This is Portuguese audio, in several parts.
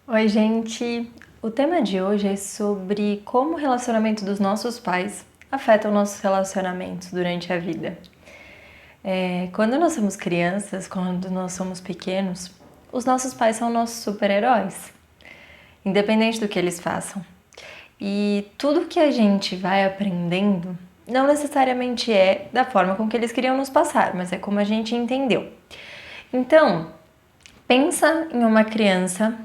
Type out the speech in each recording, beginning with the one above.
Oi, gente! O tema de hoje é sobre como o relacionamento dos nossos pais afeta os nossos relacionamentos durante a vida. Quando nós somos crianças, quando nós somos pequenos, os nossos pais são nossos super-heróis, independente do que eles façam. E tudo que a gente vai aprendendo não necessariamente é da forma com que eles queriam nos passar, mas é como a gente entendeu. Então, pensa em uma criança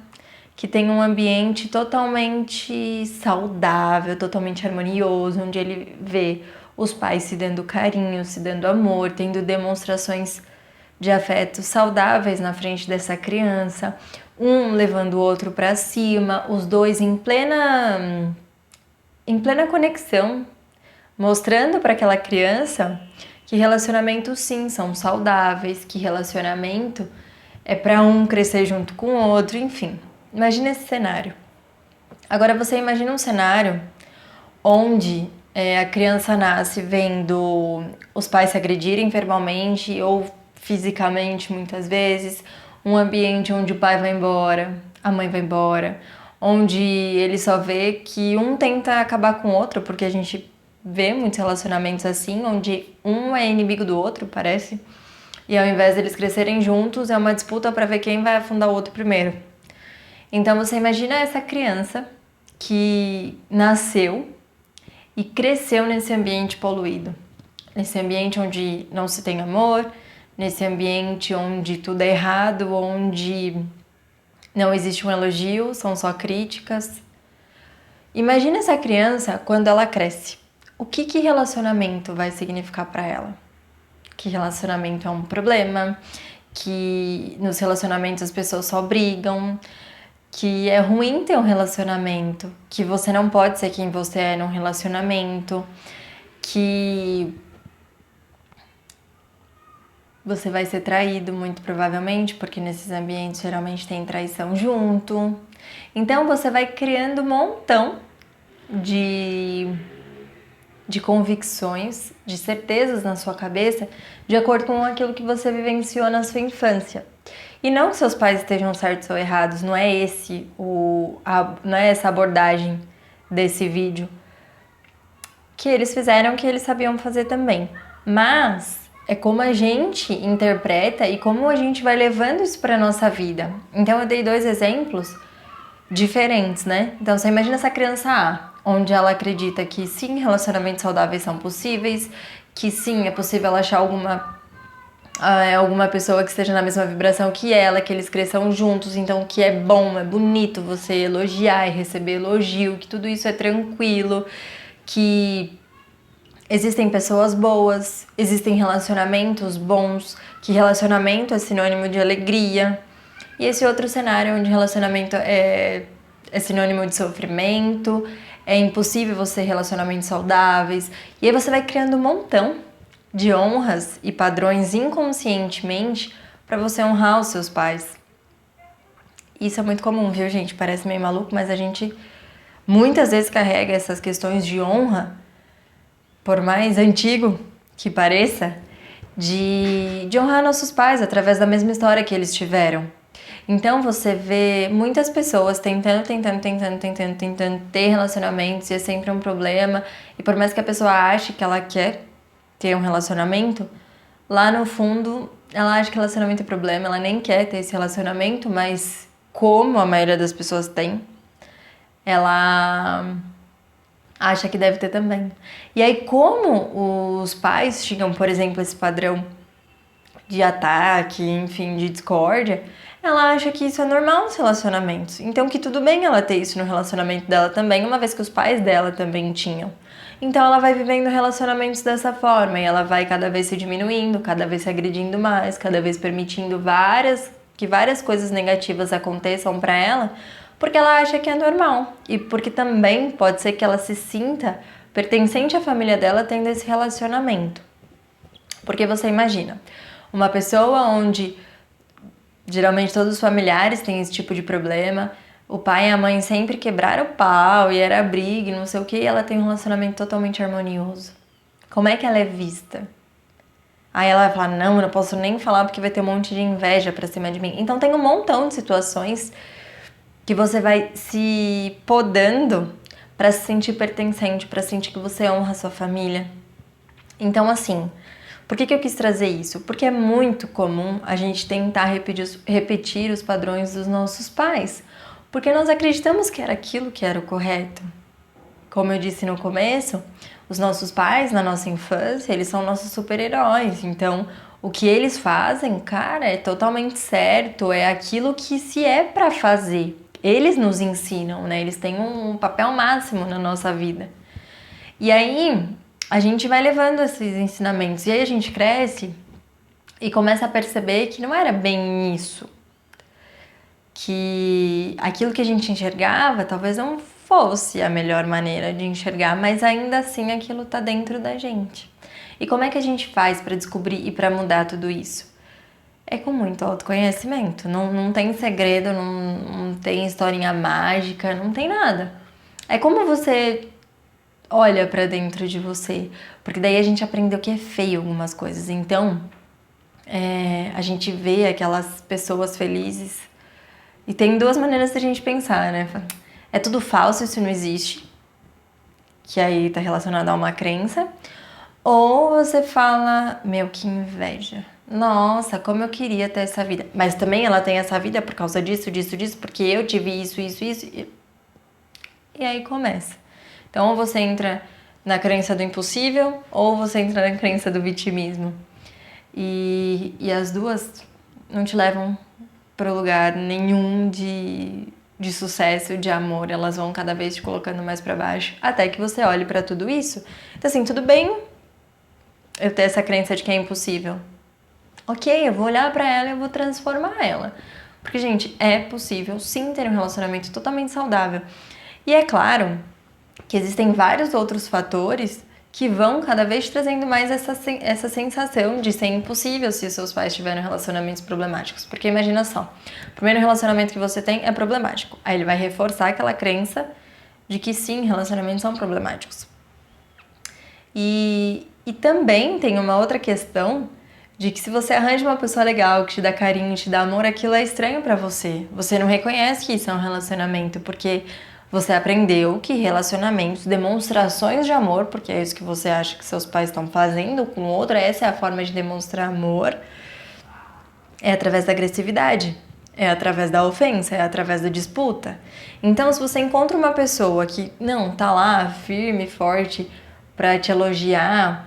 que tem um ambiente totalmente saudável, totalmente harmonioso, onde ele vê os pais se dando carinho, se dando amor, tendo demonstrações de afeto saudáveis na frente dessa criança, um levando o outro para cima, os dois em plena conexão, mostrando para aquela criança que relacionamentos sim são saudáveis, que relacionamento é para um crescer junto com o outro, enfim. Imagina esse cenário. Agora você imagina um cenário onde a criança nasce vendo os pais se agredirem verbalmente ou fisicamente muitas vezes, um ambiente onde o pai vai embora, a mãe vai embora, onde ele só vê que um tenta acabar com o outro, porque a gente vê muitos relacionamentos assim, onde um é inimigo do outro, parece, e ao invés deles crescerem juntos, é uma disputa para ver quem vai afundar o outro primeiro. Então você imagina essa criança que nasceu e cresceu nesse ambiente poluído, nesse ambiente onde não se tem amor, nesse ambiente onde tudo é errado, onde não existe um elogio, são só críticas. Imagina essa criança quando ela cresce. O que relacionamento vai significar para ela? Que relacionamento é um problema, que nos relacionamentos as pessoas só brigam, que é ruim ter um relacionamento, que você não pode ser quem você é num relacionamento, que você vai ser traído muito provavelmente, porque nesses ambientes geralmente tem traição junto. Então você vai criando um montão de convicções, de certezas na sua cabeça, de acordo com aquilo que você vivenciou na sua infância. E não que seus pais estejam certos ou errados, não é não é essa abordagem desse vídeo. Que eles fizeram o que eles sabiam fazer também. Mas é como a gente interpreta e como a gente vai levando isso para nossa vida. Então eu dei dois exemplos diferentes, né? Então você imagina essa criança A, onde ela acredita que sim, relacionamentos saudáveis são possíveis, que sim, é possível ela achar alguma pessoa que esteja na mesma vibração que ela, que eles cresçam juntos, então que é bom, é bonito você elogiar e receber elogio, que tudo isso é tranquilo, que existem pessoas boas, existem relacionamentos bons, que relacionamento é sinônimo de alegria. E esse outro cenário onde relacionamento é sinônimo de sofrimento, é impossível você ter relacionamentos saudáveis. E aí você vai criando um montão de honras e padrões inconscientemente para você honrar os seus pais. Isso é muito comum, viu, gente? Parece meio maluco, mas a gente muitas vezes carrega essas questões de honra, por mais antigo que pareça, de honrar nossos pais através da mesma história que eles tiveram. Então você vê muitas pessoas tentando ter relacionamentos e é sempre um problema. E por mais que a pessoa ache que ela quer ter um relacionamento, lá no fundo ela acha que relacionamento é problema, ela nem quer ter esse relacionamento, mas como a maioria das pessoas tem, ela acha que deve ter também. E aí como os pais tinham, por exemplo, esse padrão de ataque, enfim, de discórdia, ela acha que isso é normal nos relacionamentos. Então que tudo bem ela ter isso no relacionamento dela também, uma vez que os pais dela também tinham. Então ela vai vivendo relacionamentos dessa forma e ela vai cada vez se diminuindo, cada vez se agredindo mais, cada vez permitindo que várias coisas negativas aconteçam para ela, porque ela acha que é normal e porque também pode ser que ela se sinta pertencente à família dela tendo esse relacionamento. Porque você imagina, uma pessoa onde geralmente todos os familiares têm esse tipo de problema, o pai e a mãe sempre quebraram o pau e era briga e não sei o que, e ela tem um relacionamento totalmente harmonioso. Como é que ela é vista? Aí ela vai falar, não, eu não posso nem falar porque vai ter um monte de inveja pra cima de mim. Então tem um montão de situações que você vai se podando para se sentir pertencente, para sentir que você honra a sua família. Então, assim, por que eu quis trazer isso? Porque é muito comum a gente tentar repetir os padrões dos nossos pais, porque nós acreditamos que era aquilo que era o correto. Como eu disse no começo, os nossos pais, na nossa infância, eles são nossos super-heróis. Então, o que eles fazem, cara, é totalmente certo, é aquilo que se é para fazer. Eles nos ensinam, né? Eles têm um papel máximo na nossa vida. E aí, a gente vai levando esses ensinamentos. E aí a gente cresce e começa a perceber que não era bem isso. Que aquilo que a gente enxergava talvez não fosse a melhor maneira de enxergar, mas ainda assim aquilo tá dentro da gente. E como é que a gente faz para descobrir e para mudar tudo isso? É com muito autoconhecimento. Não tem segredo, não tem historinha mágica, não tem nada. É como você olha pra dentro de você, porque daí a gente aprendeu que é feio algumas coisas. Então, a gente vê aquelas pessoas felizes e tem duas maneiras de a gente pensar, né? É tudo falso, isso não existe, que aí tá relacionado a uma crença. Ou você fala, meu, que inveja. Nossa, como eu queria ter essa vida. Mas também ela tem essa vida por causa disso, porque eu tive isso. E aí começa. Então, ou você entra na crença do impossível, ou você entra na crença do vitimismo. E as duas não te levam para lugar nenhum de sucesso, de amor. Elas vão cada vez te colocando mais para baixo, até que você olhe para tudo isso. Então, assim, tudo bem eu ter essa crença de que é impossível. Ok, eu vou olhar para ela e eu vou transformar ela. Porque, gente, é possível sim ter um relacionamento totalmente saudável. E é claro que existem vários outros fatores que vão cada vez trazendo mais essa sensação de ser impossível se os seus pais tiverem relacionamentos problemáticos. Porque imagina só, o primeiro relacionamento que você tem é problemático. Aí ele vai reforçar aquela crença de que sim, relacionamentos são problemáticos. E também tem uma outra questão de que se você arranja uma pessoa legal, que te dá carinho, te dá amor, aquilo é estranho pra você. Você não reconhece que isso é um relacionamento, porque você aprendeu que relacionamentos, demonstrações de amor, porque é isso que você acha que seus pais estão fazendo com o outro, essa é a forma de demonstrar amor, é através da agressividade, é através da ofensa, é através da disputa. Então, se você encontra uma pessoa que não tá lá firme, forte, pra te elogiar,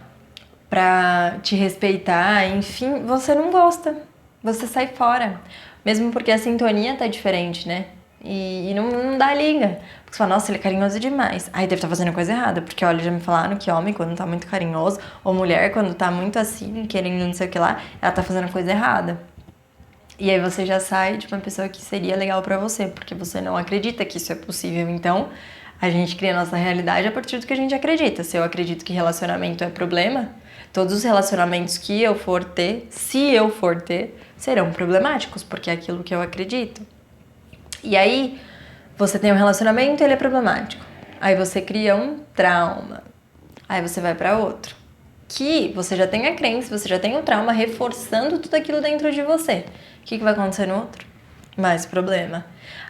pra te respeitar, enfim, você não gosta, você sai fora. Mesmo porque a sintonia tá diferente, né? E não dá liga. Porque você fala, nossa, ele é carinhoso demais. Aí deve estar fazendo coisa errada, porque olha, já me falaram que homem quando tá muito carinhoso, ou mulher quando tá muito assim, querendo não sei o que lá, ela tá fazendo coisa errada. E aí você já sai de uma pessoa que seria legal pra você, porque você não acredita que isso é possível. Então, a gente cria a nossa realidade a partir do que a gente acredita. Se eu acredito que relacionamento é problema, todos os relacionamentos que eu for ter, se eu for ter, serão problemáticos, porque é aquilo que eu acredito. E aí, você tem um relacionamento e ele é problemático. Aí você cria um trauma. Aí você vai pra outro. Que você já tem a crença, você já tem o trauma reforçando tudo aquilo dentro de você. O que vai acontecer no outro? Mais problema.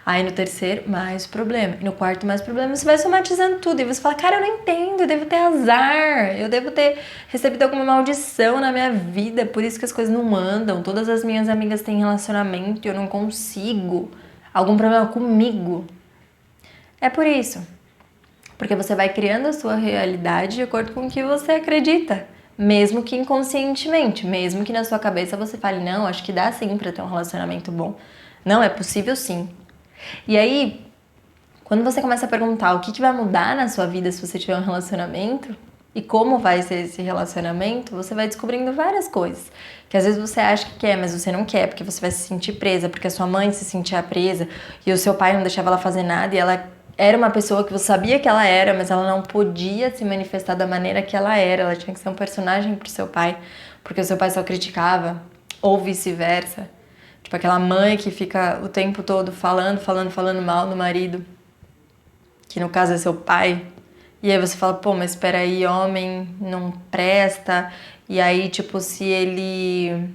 Aí no terceiro, mais problema. E no quarto, mais problema. Você vai somatizando tudo. E você fala, cara, eu não entendo, eu devo ter azar. Eu devo ter recebido alguma maldição na minha vida. Por isso que as coisas não andam. Todas as minhas amigas têm relacionamento e eu não consigo. Algum problema comigo. É por isso. Porque você vai criando a sua realidade de acordo com o que você acredita. Mesmo que inconscientemente. Mesmo que na sua cabeça você fale, não, acho que dá sim pra ter um relacionamento bom. Não, é possível sim. E aí, quando você começa a perguntar o que vai mudar na sua vida se você tiver um relacionamento e como vai ser esse relacionamento, você vai descobrindo várias coisas. Que às vezes você acha que quer, mas você não quer, porque você vai se sentir presa, porque a sua mãe se sentia presa e o seu pai não deixava ela fazer nada e ela era uma pessoa que você sabia que ela era, mas ela não podia se manifestar da maneira que ela era. Ela tinha que ser um personagem pro seu pai, porque o seu pai só criticava, ou vice-versa. Tipo aquela mãe que fica o tempo todo falando mal do marido, que no caso é seu pai. E aí você fala, pô, mas espera aí, homem não presta. E aí, tipo, se ele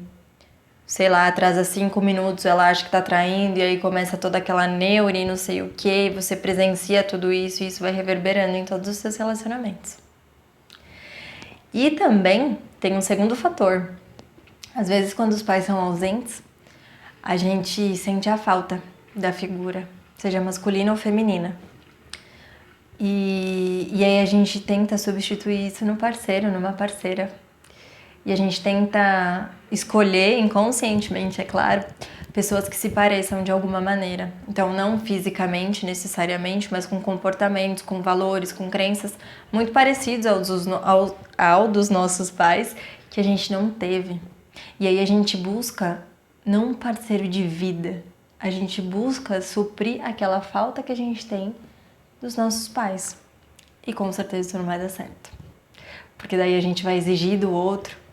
sei lá, atrasa 5 minutos, ela acha que tá traindo, e aí começa toda aquela neura e não sei o que, você presencia tudo isso e isso vai reverberando em todos os seus relacionamentos. E também tem um segundo fator. Às vezes, quando os pais são ausentes, a gente sente a falta da figura, seja masculina ou feminina. E aí a gente tenta substituir isso no parceiro, numa parceira. E a gente tenta escolher, inconscientemente, é claro, pessoas que se pareçam de alguma maneira. Então, não fisicamente, necessariamente, mas com comportamentos, com valores, com crenças muito parecidos ao dos nossos pais, que a gente não teve. E aí a gente busca não um parceiro de vida, a gente busca suprir aquela falta que a gente tem dos nossos pais. E com certeza isso não vai dar certo. Porque daí a gente vai exigir do outro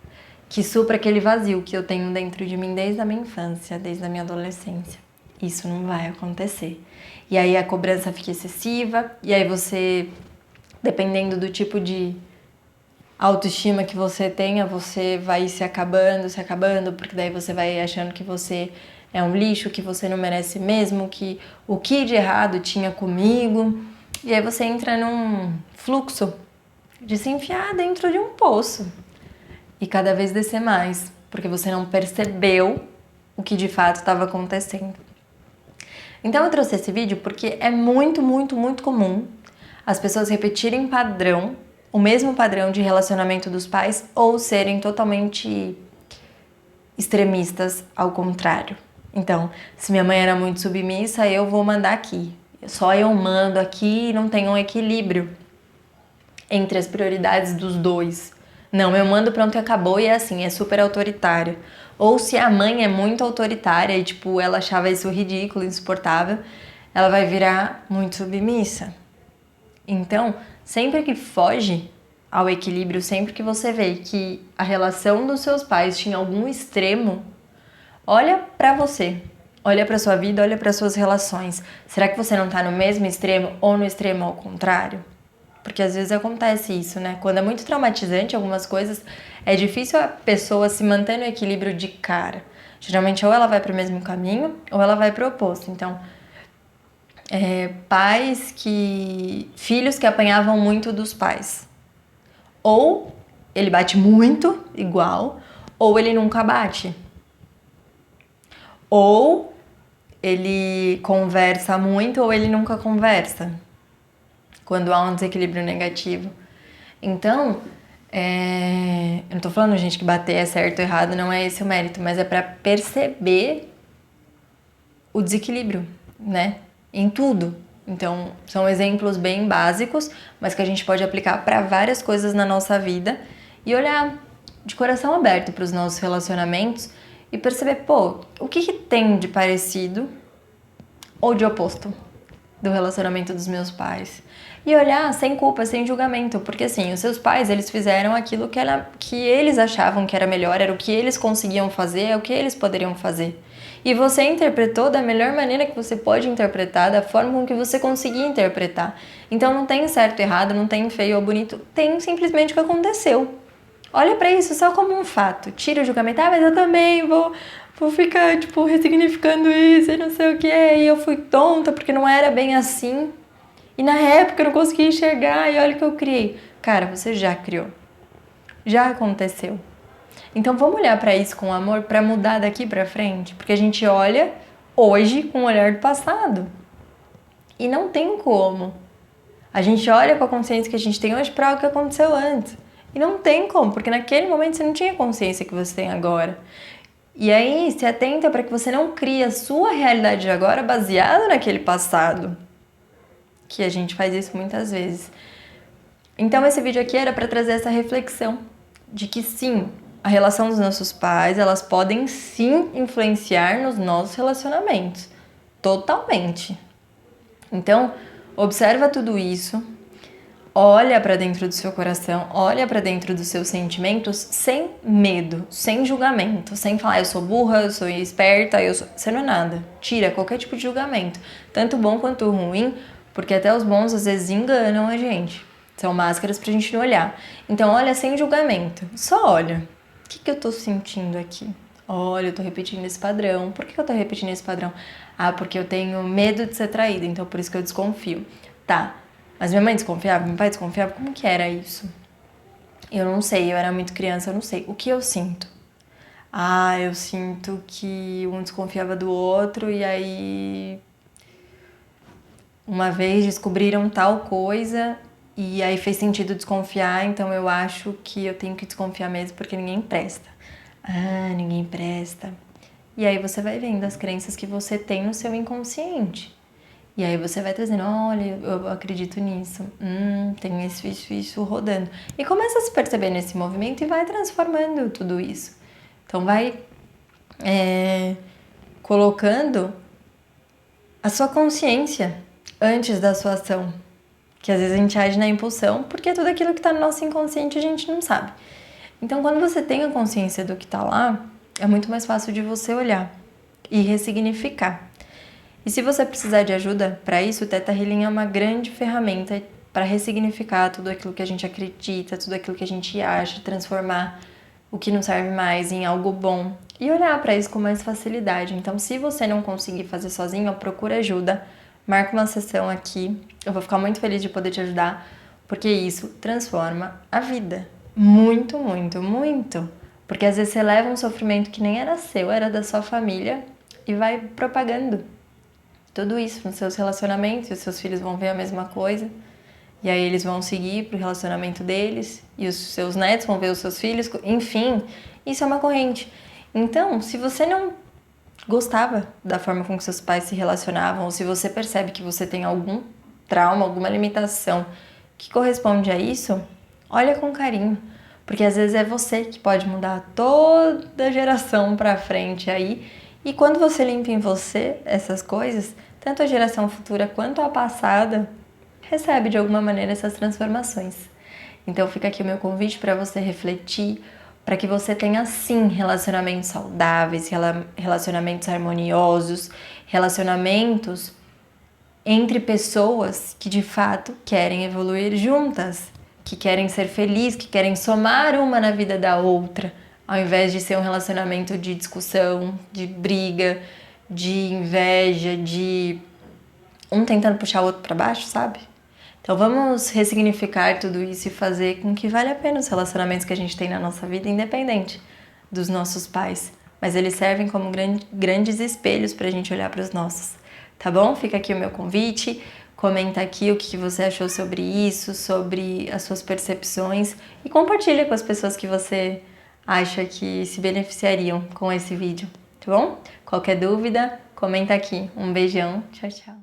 que supra aquele vazio que eu tenho dentro de mim desde a minha infância, desde a minha adolescência. Isso não vai acontecer. E aí a cobrança fica excessiva, e aí você, dependendo do tipo de autoestima que você tenha, você vai se acabando, porque daí você vai achando que você é um lixo, que você não merece mesmo, que o que de errado tinha comigo. E aí você entra num fluxo de se enfiar dentro de um poço. E cada vez descer mais, porque você não percebeu o que de fato estava acontecendo. Então eu trouxe esse vídeo porque é muito, muito, muito comum as pessoas repetirem padrão, o mesmo padrão de relacionamento dos pais, ou serem totalmente extremistas ao contrário. Então, se minha mãe era muito submissa, eu vou mandar aqui. Só eu mando aqui e não tem um equilíbrio entre as prioridades dos dois. Não, eu mando, pronto e acabou, e é assim, é super autoritário. Ou se a mãe é muito autoritária e, tipo, ela achava isso ridículo, insuportável, ela vai virar muito submissa. Então, sempre que foge ao equilíbrio, sempre que você vê que a relação dos seus pais tinha algum extremo, olha pra você, olha pra sua vida, olha pra suas relações. Será que você não tá no mesmo extremo ou no extremo ao contrário? Porque às vezes acontece isso, né? Quando é muito traumatizante algumas coisas, é difícil a pessoa se manter no equilíbrio de cara. Geralmente ou ela vai para o mesmo caminho ou ela vai para o oposto. Então, filhos que apanhavam muito dos pais. Ou ele bate muito, igual, ou ele nunca bate. Ou ele conversa muito ou ele nunca conversa, quando há um desequilíbrio negativo. Então, eu não tô falando, gente, que bater é certo ou errado, não é esse o mérito, mas é para perceber o desequilíbrio, né? Em tudo. Então, são exemplos bem básicos, mas que a gente pode aplicar para várias coisas na nossa vida e olhar de coração aberto para os nossos relacionamentos e perceber, pô, o que tem de parecido ou de oposto do relacionamento dos meus pais. E olhar sem culpa, sem julgamento, porque assim, os seus pais, eles fizeram aquilo que eles achavam que era melhor, era o que eles conseguiam fazer, é o que eles poderiam fazer. E você interpretou da melhor maneira que você pode interpretar, da forma com que você conseguia interpretar. Então não tem certo e errado, não tem feio ou bonito, tem simplesmente o que aconteceu. Olha pra isso só como um fato, tira o julgamento, mas eu também vou ficar, tipo, ressignificando isso e não sei o que, e eu fui tonta porque não era bem assim. E na época eu não conseguia enxergar e olha o que eu criei. Cara, você já criou. Já aconteceu. Então vamos olhar pra isso com amor pra mudar daqui pra frente, porque a gente olha hoje com o olhar do passado. E não tem como. A gente olha com a consciência que a gente tem hoje pra o que aconteceu antes. E não tem como, porque naquele momento você não tinha a consciência que você tem agora. E aí, se atenta para que você não crie a sua realidade de agora baseada naquele passado. Que a gente faz isso muitas vezes. Então, esse vídeo aqui era para trazer essa reflexão de que sim, a relação dos nossos pais, elas podem sim influenciar nos nossos relacionamentos. Totalmente. Então, observa tudo isso. Olha para dentro do seu coração, olha para dentro dos seus sentimentos sem medo, sem julgamento, sem falar eu sou burra, eu sou esperta, você não é nada. Tira qualquer tipo de julgamento, tanto bom quanto ruim, porque até os bons às vezes enganam a gente. São máscaras pra gente não olhar. Então olha sem julgamento, só olha. O que eu tô sentindo aqui? Olha, eu tô repetindo esse padrão. Por que eu tô repetindo esse padrão? Ah, porque eu tenho medo de ser traída, então por isso que eu desconfio. Tá, mas minha mãe desconfiava, meu pai desconfiava, como que era isso? Eu não sei, eu era muito criança, eu não sei. O que eu sinto? Ah, eu sinto que um desconfiava do outro e aí uma vez descobriram tal coisa e aí fez sentido desconfiar, então eu acho que eu tenho que desconfiar mesmo porque ninguém presta. Ah, ninguém presta. E aí você vai vendo as crenças que você tem no seu inconsciente. E aí você vai trazendo, olha, eu acredito nisso, tem isso rodando. E começa a se perceber nesse movimento e vai transformando tudo isso. Então vai colocando a sua consciência antes da sua ação. Que às vezes a gente age na impulsão, porque tudo aquilo que está no nosso inconsciente a gente não sabe. Então quando você tem a consciência do que está lá, é muito mais fácil de você olhar e ressignificar. E se você precisar de ajuda para isso, o Theta Healing é uma grande ferramenta para ressignificar tudo aquilo que a gente acredita, tudo aquilo que a gente acha, transformar o que não serve mais em algo bom e olhar para isso com mais facilidade. Então, se você não conseguir fazer sozinho, procura ajuda, marca uma sessão aqui. Eu vou ficar muito feliz de poder te ajudar, porque isso transforma a vida. Muito, muito, muito. Porque às vezes você leva um sofrimento que nem era seu, era da sua família e vai propagando tudo isso nos seus relacionamentos, e os seus filhos vão ver a mesma coisa, e aí eles vão seguir pro relacionamento deles, e os seus netos vão ver os seus filhos, enfim, isso é uma corrente. Então, se você não gostava da forma com que seus pais se relacionavam, ou se você percebe que você tem algum trauma, alguma limitação que corresponde a isso, olha com carinho, porque às vezes é você que pode mudar toda a geração pra frente aí. E quando você limpa em você essas coisas, tanto a geração futura quanto a passada recebe de alguma maneira essas transformações. Então fica aqui o meu convite para você refletir, para que você tenha sim relacionamentos saudáveis, relacionamentos harmoniosos, relacionamentos entre pessoas que de fato querem evoluir juntas, que querem ser felizes, que querem somar uma na vida da outra, ao invés de ser um relacionamento de discussão, de briga, de inveja, de um tentando puxar o outro para baixo, sabe? Então vamos ressignificar tudo isso e fazer com que vale a pena os relacionamentos que a gente tem na nossa vida, independente dos nossos pais. Mas eles servem como grandes espelhos para a gente olhar para os nossos. Tá bom? Fica aqui o meu convite. Comenta aqui o que você achou sobre isso, sobre as suas percepções e compartilha com as pessoas que você acha que se beneficiariam com esse vídeo, tá bom? Qualquer dúvida, comenta aqui. Um beijão, tchau, tchau.